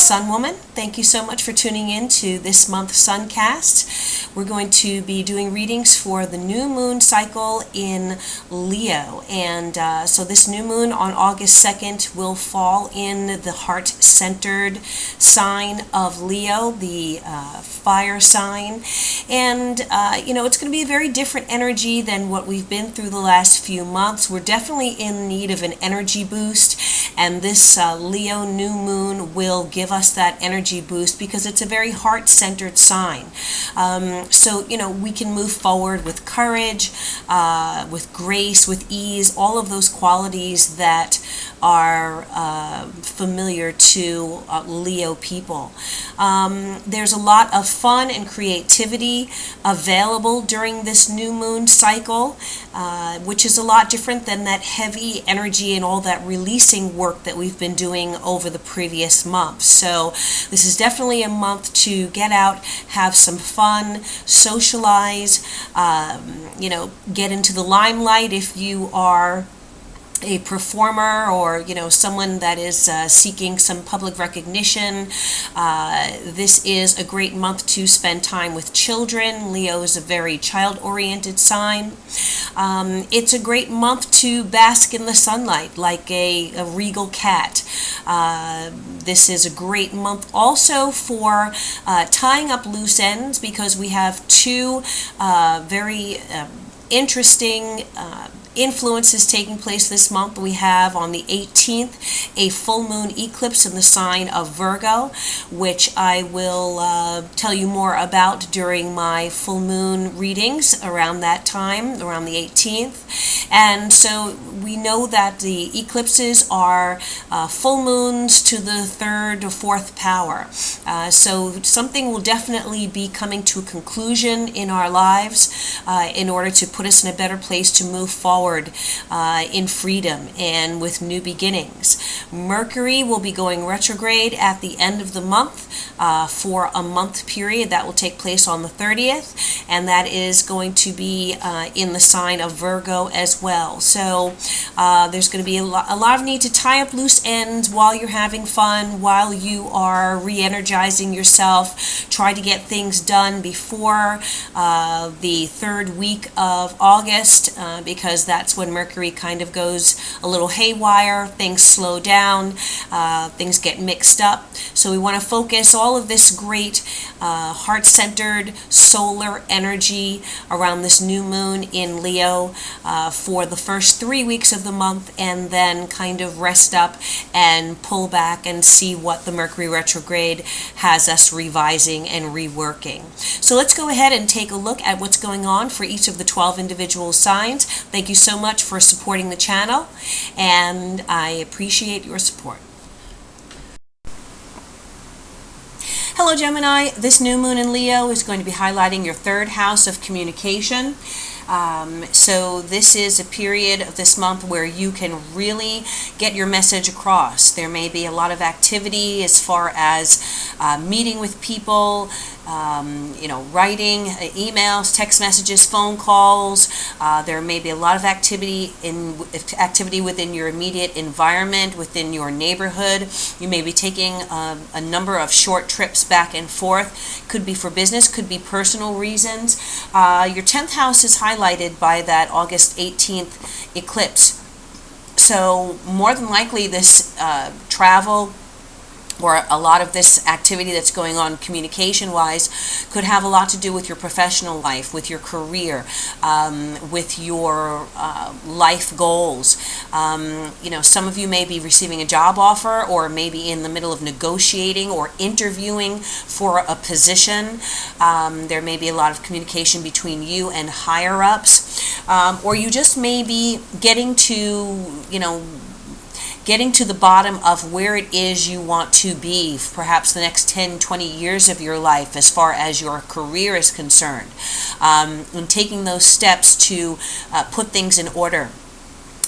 Sun Woman. Thank you so much for tuning in to this month's Suncast. We're going to be doing readings for the new moon cycle in Leo. And so this new moon on August 2nd will fall in the heart-centered sign of Leo, the fire sign. And, it's going to be a very different energy than what we've been through the last few months. We're definitely in need of an energy boost. And this Leo new moon will give us that energy boost because it's a very heart-centered sign. So we can move forward with courage, with grace, with ease, all of those qualities that are familiar to Leo people. There's a lot of fun and creativity available during this new moon cycle, which is a lot different than that heavy energy and all that releasing work that we've been doing over the previous months. So this is definitely a month to get out, have some fun, socialize, get into the limelight if you are a performer or someone that is seeking some public recognition. This is a great month to spend time with children. Leo is a very child-oriented sign. It's a great month to bask in the sunlight like a regal cat. This is a great month also for tying up loose ends because we have two very interesting influences taking place this month. We have on the 18th a full moon eclipse in the sign of Virgo, which I will tell you more about during my full moon readings around that time, around the 18th. And so we know that the eclipses are full moons to the third or fourth power. So something will definitely be coming to a conclusion in our lives in order to put us in a better place to move forward in freedom and with new beginnings. Mercury will be going retrograde at the end of the month for a month period. That will take place on the 30th, and that is going to be in the sign of Virgo as well. So there's going to be a lot of need to tie up loose ends while you're having fun, while you are re-energizing yourself. Try to get things done before the third week of August because that's when Mercury kind of goes a little haywire, things slow down, things get mixed up. So we want to focus all of this great heart-centered solar energy around this new moon in Leo for the first 3 weeks of the month, and then kind of rest up and pull back and see what the Mercury retrograde has us revising and reworking. So let's go ahead and take a look at what's going on for each of the 12 individual signs. Thank you so much for supporting the channel, and I appreciate your support. Hello Gemini, this new moon in Leo is going to be highlighting your third house of communication. So this is a period of this month where you can really get your message across. There may be a lot of activity as far as meeting with people, writing, emails, text messages, phone calls. There may be a lot of activity within your immediate environment, within your neighborhood. You may be taking a number of short trips back and forth. Could be for business, could be personal reasons. Your 10th house is highlighted by that August 18th eclipse. So more than likely this travel or a lot of this activity that's going on communication-wise could have a lot to do with your professional life, with your career, with your life goals. Some of you may be receiving a job offer or maybe in the middle of negotiating or interviewing for a position. There may be a lot of communication between you and higher-ups, or you just may be getting to the bottom of where it is you want to be, perhaps the next 10, 20 years of your life as far as your career is concerned, and taking those steps to put things in order.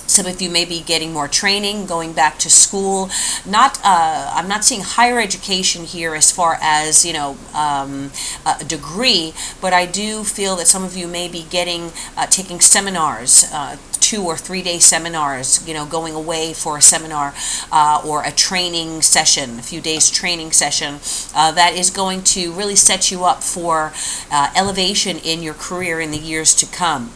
Some of you may be getting more training, going back to school. I'm not seeing higher education here as far as, a degree, but I do feel that some of you may be taking seminars 2 or 3 day seminars, going away for a seminar or a training session, a few days training session, that is going to really set you up for elevation in your career in the years to come.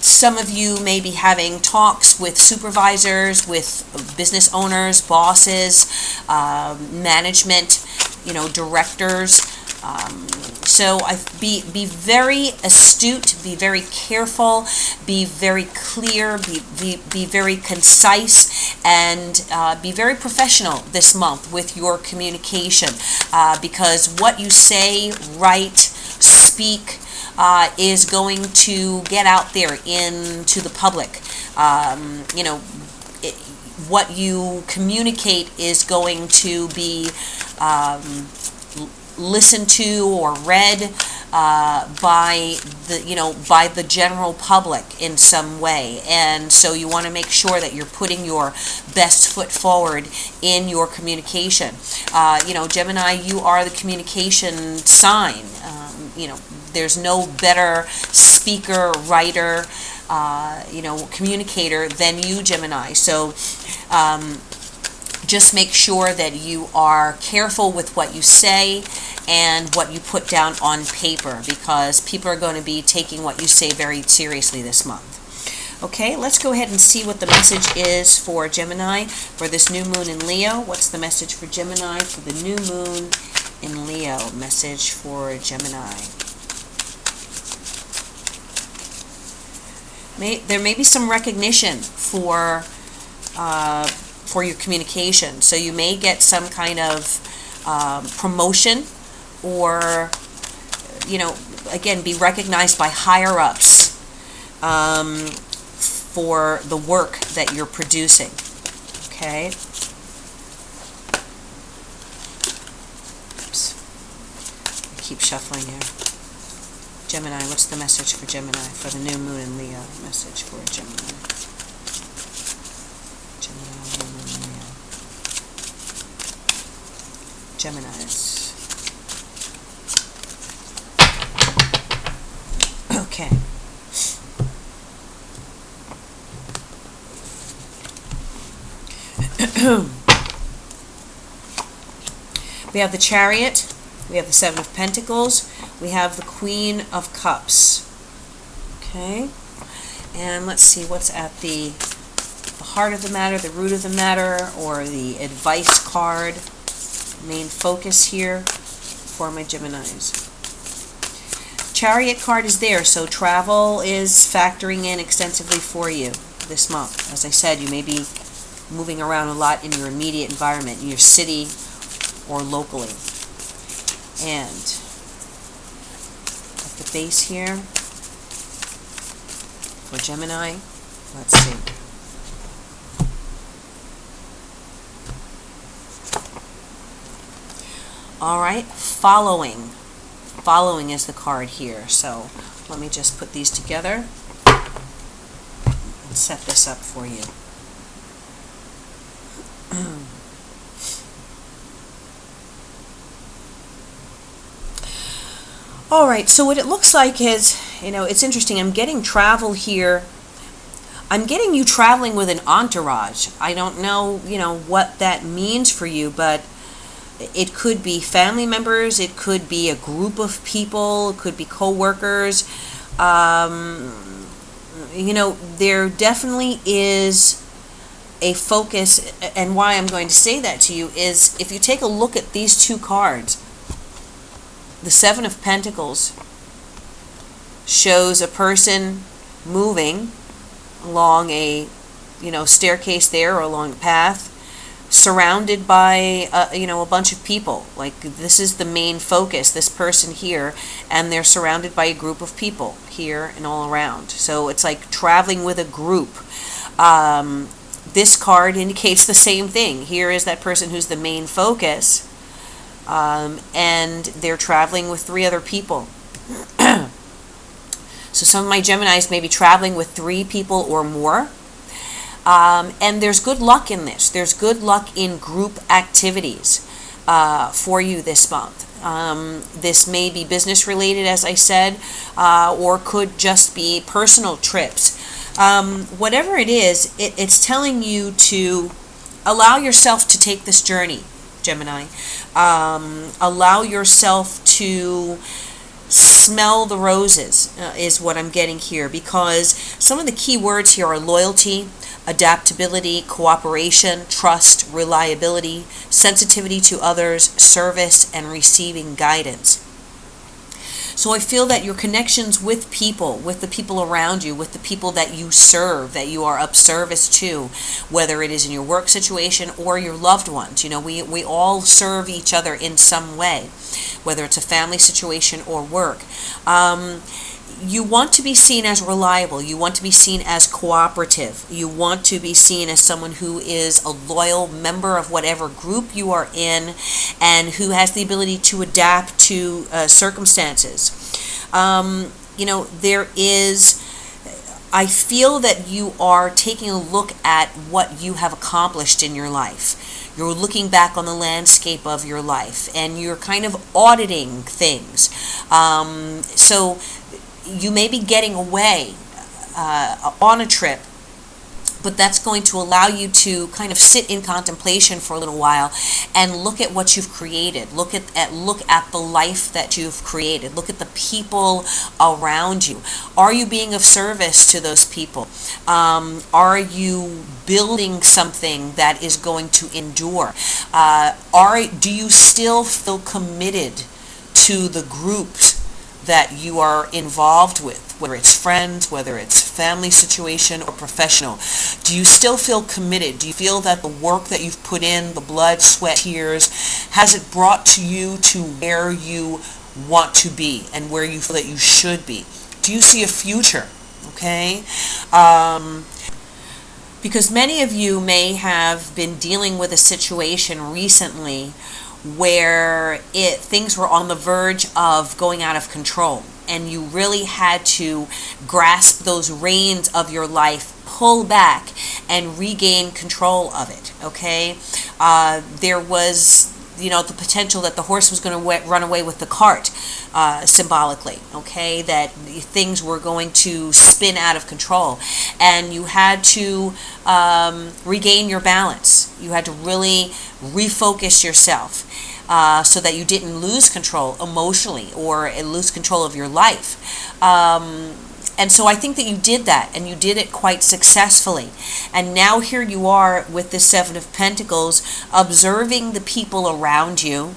Some of you may be having talks with supervisors, with business owners, bosses, management, directors. So be very astute, be very careful, be very clear, be very concise, and be very professional this month with your communication, because what you say, write, speak, is going to get out there into the public. What you communicate is going to be listened to or read by the general public in some way, and so you want to make sure that you're putting your best foot forward in your communication. Gemini, you are the communication sign. There's no better speaker, writer, communicator than you, Gemini. So just make sure that you are careful with what you say and what you put down on paper, because people are going to be taking what you say very seriously this month. Okay, let's go ahead and see what the message is for Gemini for this new moon in Leo. What's the message for Gemini for the new moon in Leo? Message for Gemini. There may be some recognition for your communication. So you may get some kind of promotion, or again, be recognized by higher ups for the work that you're producing. Okay. Oops. I keep shuffling here. Gemini, what's the message for Gemini for the new moon in Leo? Message for Gemini. Gemini, moon in Leo. Geminis. Okay. We have the Chariot. We have the Seven of Pentacles. We have the Queen of Cups. Okay. And let's see what's at the heart of the matter, the root of the matter, or the advice card. Main focus here for my Geminis. Chariot card is there, so travel is factoring in extensively for you this month. As I said, you may be moving around a lot in your immediate environment, in your city or locally. And at the base here for Gemini, let's see. All right, following. Following is the card here. So let me just put these together and set this up for you. All right, so what it looks like is, it's interesting. I'm getting travel here. I'm getting you traveling with an entourage. I don't know, what that means for you, but it could be family members. It could be a group of people. It could be co-workers. There definitely is a focus, and why I'm going to say that to you is if you take a look at these two cards, the Seven of Pentacles shows a person moving along a, staircase there, or along a path, surrounded by, a bunch of people. Like, this is the main focus, this person here, and they're surrounded by a group of people here and all around. So it's like traveling with a group. This card indicates the same thing. Here is that person who's the main focus, and they're traveling with 3 other people. So some of my Geminis may be traveling with 3 people or more. And there's good luck in this. There's good luck in group activities for you this month. This may be business related, as I said, or could just be personal trips. Whatever it is, it's telling you to allow yourself to take this journey, Gemini. Allow yourself to smell the roses, is what I'm getting here, because some of the key words here are loyalty, adaptability, cooperation, trust, reliability, sensitivity to others, service, and receiving guidance. So I feel that your connections with people, with the people around you, with the people that you serve, that you are of service to, whether it is in your work situation or your loved ones. We all serve each other in some way, whether it's a family situation or work. You want to be seen as reliable. You want to be seen as cooperative. You want to be seen as someone who is a loyal member of whatever group you are in and who has the ability to adapt to circumstances. I feel that you are taking a look at what you have accomplished in your life. You're looking back on the landscape of your life and you're kind of auditing things. So you may be getting away on a trip, but that's going to allow you to kind of sit in contemplation for a little while and look at what you've created. Look at the life that you've created. Look at the people around you. Are you being of service to those people? Are you building something that is going to endure? Do you still feel committed to the groups that you are involved with, whether it's friends, whether it's family situation or professional? Do you still feel committed? Do you feel that the work that you've put in, the blood, sweat, tears, has it brought you to where you want to be and where you feel that you should be? Do you see a future? Okay? Because many of you may have been dealing with a situation recently where things were on the verge of going out of control and you really had to grasp those reins of your life, pull back and regain control of it. Okay, there was the potential that the horse was going to run away with the cart, symbolically. Okay, that things were going to spin out of control and you had to regain your balance. You had to really refocus yourself so that you didn't lose control emotionally or lose control of your life. And so I think that you did that, and you did it quite successfully. And now here you are with the Seven of Pentacles, observing the people around you,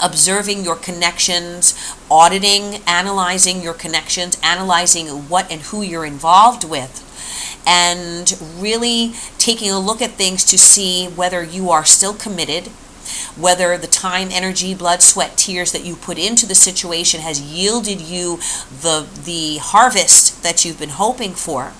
observing your connections, auditing, analyzing your connections, analyzing what and who you're involved with, and really taking a look at things to see whether you are still committed, whether the time, energy, blood, sweat, tears that you put into the situation has yielded you the harvest that you've been hoping for,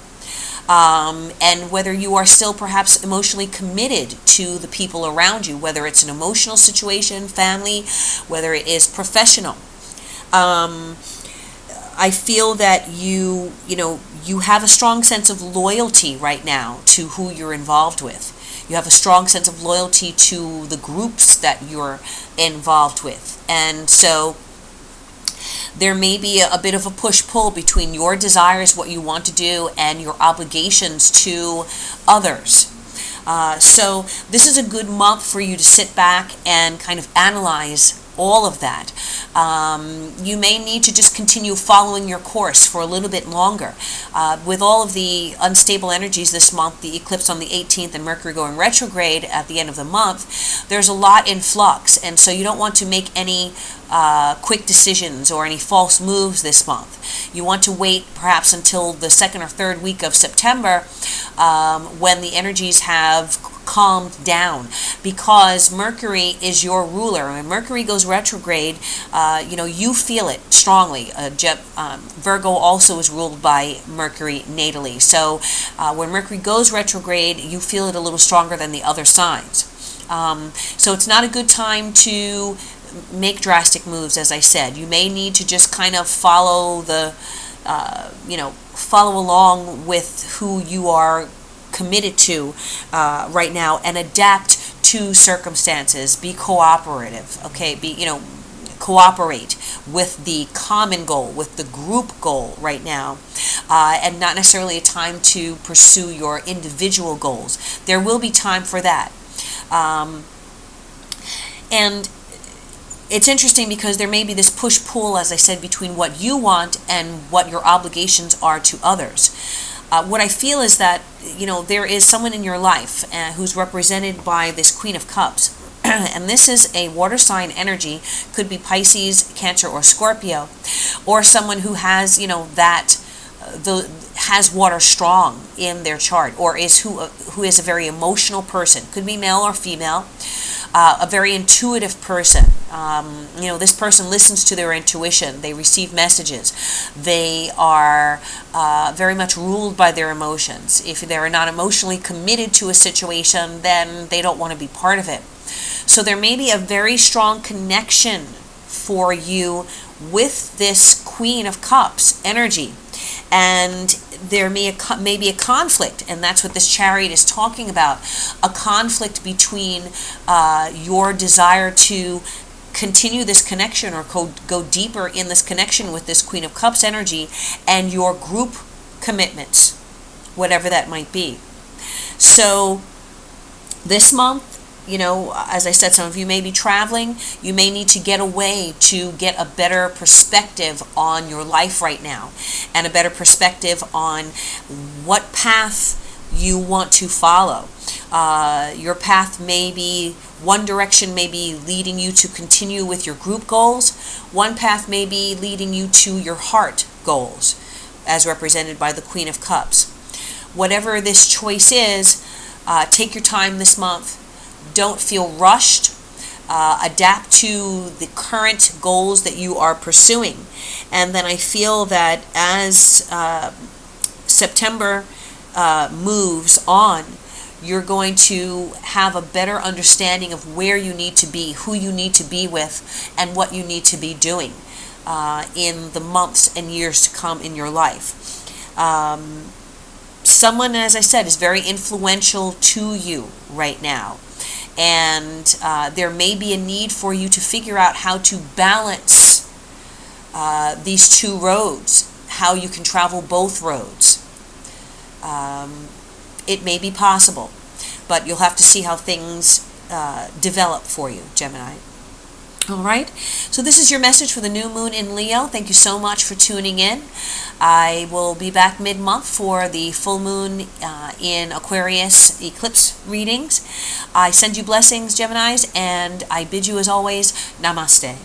and whether you are still perhaps emotionally committed to the people around you, whether it's an emotional situation, family, whether it is professional. I feel that you have a strong sense of loyalty right now to who you're involved with. You have a strong sense of loyalty to the groups that you're involved with. And so there may be a bit of a push-pull between your desires, what you want to do, and your obligations to others. So this is a good month for you to sit back and kind of analyze all of that. You may need to just continue following your course for a little bit longer. With all of the unstable energies this month, the eclipse on the 18th and Mercury going retrograde at the end of the month, there's a lot in flux, and so you don't want to make any quick decisions or any false moves this month. You want to wait perhaps until the second or third week of September when the energies have calmed down, because Mercury is your ruler. When Mercury goes retrograde, you feel it strongly. Virgo also is ruled by Mercury natally. So when Mercury goes retrograde, you feel it a little stronger than the other signs. So it's not a good time to make drastic moves, as I said. You may need to just kind of follow along with who you are committed to right now and adapt to circumstances. Be cooperative. Okay, cooperate with the common goal, with the group goal right now, and not necessarily a time to pursue your individual goals. There will be time for that. And it's interesting because there may be this push-pull, as I said, between what you want and what your obligations are to others. What I feel is that, there is someone in your life who's represented by this Queen of Cups. And this is a water sign energy, could be Pisces, Cancer, or Scorpio, or someone who has, has water strong in their chart, or who is a very emotional person, could be male or female, a very intuitive person. This person listens to their intuition. They receive messages. They are very much ruled by their emotions. If they're not emotionally committed to a situation, then they don't want to be part of it. So there may be a very strong connection for you with this Queen of Cups energy. And there may be a conflict, and that's what this Chariot is talking about, a conflict between your desire to continue this connection or go deeper in this connection with this Queen of Cups energy and your group commitments, whatever that might be. So this month, as I said, some of you may be traveling. You may need to get away to get a better perspective on your life right now, and a better perspective on what path you want to follow. Your path may be, one direction may be leading you to continue with your group goals. One path may be leading you to your heart goals, as represented by the Queen of Cups. Whatever this choice is, take your time this month. Don't feel rushed. Adapt to the current goals that you are pursuing. And then I feel that as September moves on, you're going to have a better understanding of where you need to be, who you need to be with, and what you need to be doing in the months and years to come in your life. Someone, as I said, is very influential to you right now. And there may be a need for you to figure out how to balance these two roads, how you can travel both roads. It may be possible, but you'll have to see how things develop for you, Gemini. All right, so this is your message for the new moon in Leo. Thank you so much for tuning in. I will be back mid-month for the full moon in Aquarius eclipse readings. I send you blessings, Geminis, and I bid you, as always, namaste.